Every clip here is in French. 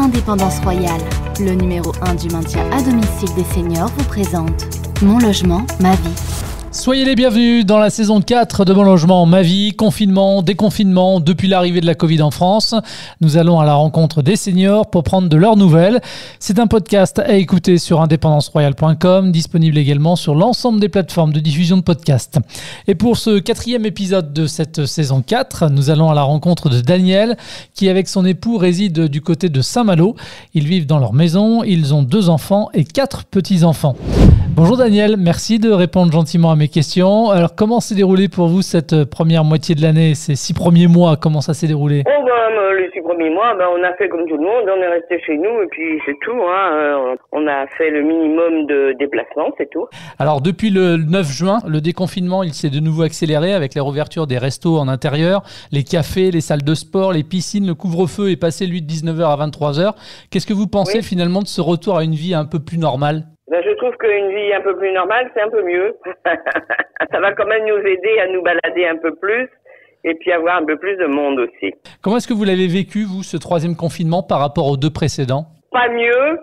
Indépendance Royale, le numéro 1 du maintien à domicile des seniors vous présente Mon logement, ma vie. Soyez les bienvenus dans la saison 4 de Mon logement, ma vie, confinement, déconfinement, depuis l'arrivée de la Covid en France. Nous allons à la rencontre des seniors pour prendre de leurs nouvelles. C'est un podcast à écouter sur indépendanceroyale.com, disponible également sur l'ensemble des plateformes de diffusion de podcasts. Et pour ce 4e épisode de cette saison 4, nous allons à la rencontre de Daniel, qui avec son époux réside du côté de Saint-Malo. Ils vivent dans leur maison, ils ont 2 enfants et 4 petits-enfants. Bonjour Daniel, merci de répondre gentiment à mes questions. Alors comment s'est déroulé pour vous cette première moitié de l'année, ces 6 premiers mois, comment ça s'est déroulé? Les 6 premiers mois, on a fait comme tout le monde, on est resté chez nous et puis c'est tout. On a fait le minimum de déplacements, c'est tout. Alors depuis le 9 juin, le déconfinement, il s'est de nouveau accéléré avec la réouverture des restos en intérieur, les cafés, les salles de sport, les piscines, le couvre-feu est passé lui de 19h à 23h. Qu'est-ce que vous pensez finalement de ce retour à une vie un peu plus normale? Je trouve qu'une vie un peu plus normale, c'est un peu mieux. Ça va quand même nous aider à nous balader un peu plus et puis avoir un peu plus de monde aussi. Comment est-ce que vous l'avez vécu, vous, ce 3e confinement par rapport aux 2 précédents? Pas mieux,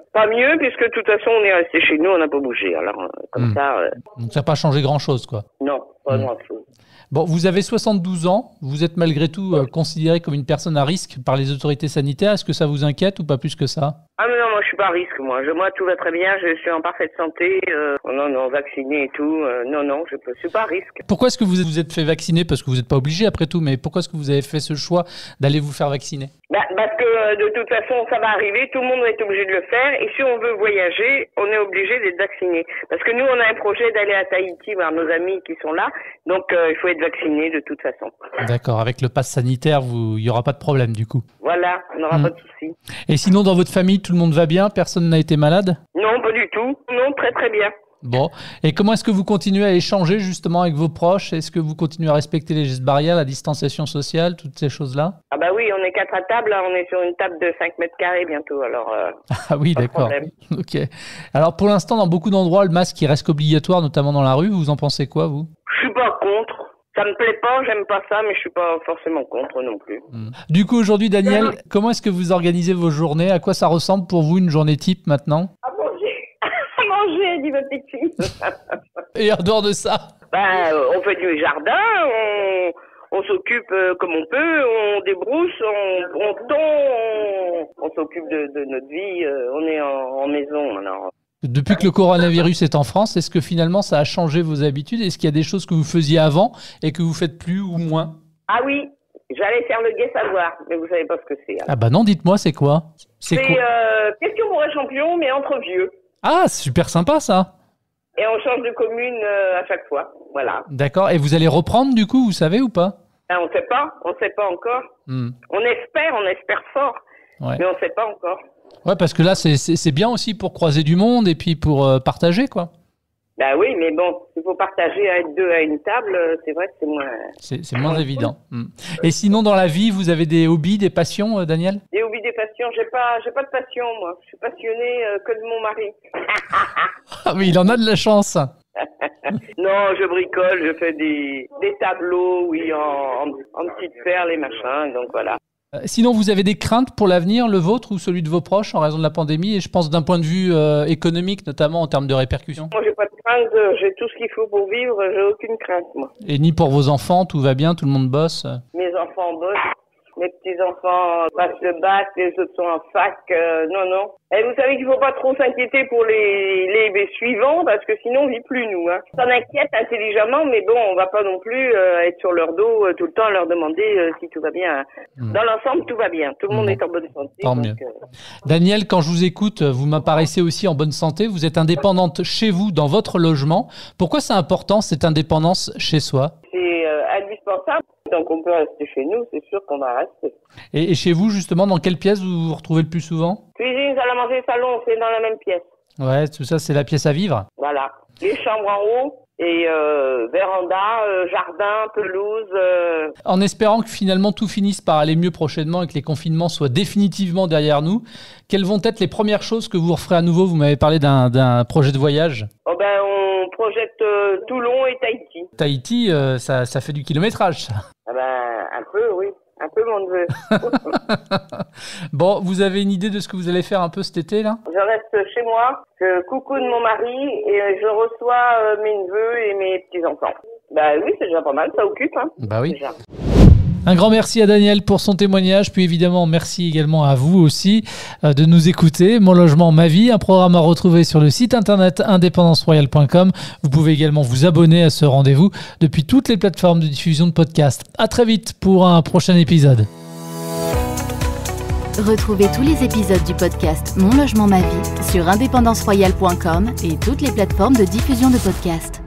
puisque de toute façon, on est resté chez nous, on n'a pas bougé. Alors, comme ça... Donc ça n'a pas changé grand-chose, quoi? Non, pas grand-chose. Bon, vous avez 72 ans, vous êtes malgré tout considéré comme une personne à risque par les autorités sanitaires. Est-ce que ça vous inquiète ou pas plus que ça? Ah mais non, moi je suis pas à risque, moi tout va très bien, je suis en parfaite santé, non, vacciné et tout, non, je suis pas à risque. Pourquoi est-ce que vous vous êtes fait vacciner? Parce que vous n'êtes pas obligé après tout, mais pourquoi est-ce que vous avez fait ce choix d'aller vous faire vacciner? Parce que de toute façon ça va arriver, tout le monde est obligé de le faire, et si on veut voyager, on est obligé d'être vacciné. Parce que nous on a un projet d'aller à Tahiti voir nos amis qui sont là, donc il faut être vacciné de toute façon. D'accord, avec le pass sanitaire, il n'y aura pas de problème du coup? Voilà, on n'aura pas de souci. Et sinon dans votre famille, tout le monde va bien? Personne n'a été malade? Non, pas du tout. Non, très très bien. Bon. Et comment est-ce que vous continuez à échanger justement avec vos proches? Est-ce que vous continuez à respecter les gestes barrières, la distanciation sociale, toutes ces choses-là? Ah bah oui, on est 4 à table, là, on est sur une table de 5 mètres carrés bientôt, alors... Ah oui, d'accord. Ok. Alors pour l'instant, dans beaucoup d'endroits, le masque il reste obligatoire, notamment dans la rue. Vous en pensez quoi, vous? Je suis pas contre. Ça me plaît pas, j'aime pas ça, mais je suis pas forcément contre non plus. Du coup, aujourd'hui, Daniel, comment est-ce que vous organisez vos journées? À quoi ça ressemble pour vous une journée type maintenant? À manger, dit ma petite fille. Et en dehors de ça? On fait du jardin, on s'occupe comme on peut, on débrousse, on tond, on s'occupe de notre vie, on est en maison alors. Depuis que le coronavirus est en France, est-ce que finalement ça a changé vos habitudes? Est-ce qu'il y a des choses que vous faisiez avant et que vous faites plus ou moins? Ah oui, j'allais faire le gai savoir, mais vous savez pas ce que c'est. Alors. Ah bah non, dites-moi, c'est quoi? C'est question pour un champion, mais entre vieux. Ah, super sympa ça. Et on change de commune à chaque fois, voilà. D'accord, et vous allez reprendre du coup, vous savez ou pas? On sait pas encore. On espère fort, mais on sait pas encore. Ouais, parce que là, c'est bien aussi pour croiser du monde et puis pour partager, quoi. Bah oui, mais bon, il faut partager à être 2 à une table, c'est vrai que c'est moins... C'est moins évident. Et sinon, dans la vie, vous avez des hobbies, des passions, Daniel? Des hobbies, des passions, j'ai pas de passion, moi. Je suis passionnée que de mon mari. Ah oui, il en a de la chance. Non, je bricole, je fais des tableaux, oui, en petites perles et machin, donc voilà. Sinon, vous avez des craintes pour l'avenir, le vôtre ou celui de vos proches en raison de la pandémie? Et je pense d'un point de vue économique, notamment en termes de répercussions. Moi, j'ai pas de crainte, j'ai tout ce qu'il faut pour vivre, j'ai aucune crainte, moi. Et ni pour vos enfants, tout va bien, tout le monde bosse? Mes enfants bossent, mes petits-enfants passent le bac, les autres sont en fac, non. Et vous savez qu'il faut pas trop s'inquiéter pour les suivants, parce que sinon on vit plus, nous. Hein. On s'en inquiète intelligemment, mais bon, on va pas non plus être sur leur dos tout le temps, leur demander si tout va bien. Dans l'ensemble, tout va bien. Tout le monde est en bonne santé. Tant mieux. Daniel, quand je vous écoute, vous m'apparaissez aussi en bonne santé. Vous êtes indépendante chez vous, dans votre logement. Pourquoi c'est important, cette indépendance chez soi? C'est indispensable. Donc on peut rester chez nous, c'est sûr qu'on va rester. Et chez vous, justement, dans quelle pièce vous vous retrouvez le plus souvent? Cuisine, salle à manger, salon, c'est dans la même pièce. Ouais, tout ça, c'est la pièce à vivre? Voilà. Les chambres en haut et véranda, jardin, pelouse. En espérant que finalement tout finisse par aller mieux prochainement et que les confinements soient définitivement derrière nous, quelles vont être les premières choses que vous referez à nouveau? Vous m'avez parlé d'un projet de voyage. On projette Toulon et Tahiti. Tahiti, ça fait du kilométrage, ça. Un peu, oui. Un peu mon neveu. Bon, vous avez une idée de ce que vous allez faire un peu cet été, là? Je reste chez moi, je coucoune mon mari et je reçois mes neveux et mes petits-enfants. Bah oui, c'est déjà pas mal, ça occupe, hein. Bah oui. Déjà. Un grand merci à Daniel pour son témoignage, puis évidemment merci également à vous aussi de nous écouter. Mon logement, ma vie, un programme à retrouver sur le site internet independanceroyale.com. Vous pouvez également vous abonner à ce rendez-vous depuis toutes les plateformes de diffusion de podcasts. À très vite pour un prochain épisode. Retrouvez tous les épisodes du podcast Mon logement, ma vie sur independanceroyale.com et toutes les plateformes de diffusion de podcasts.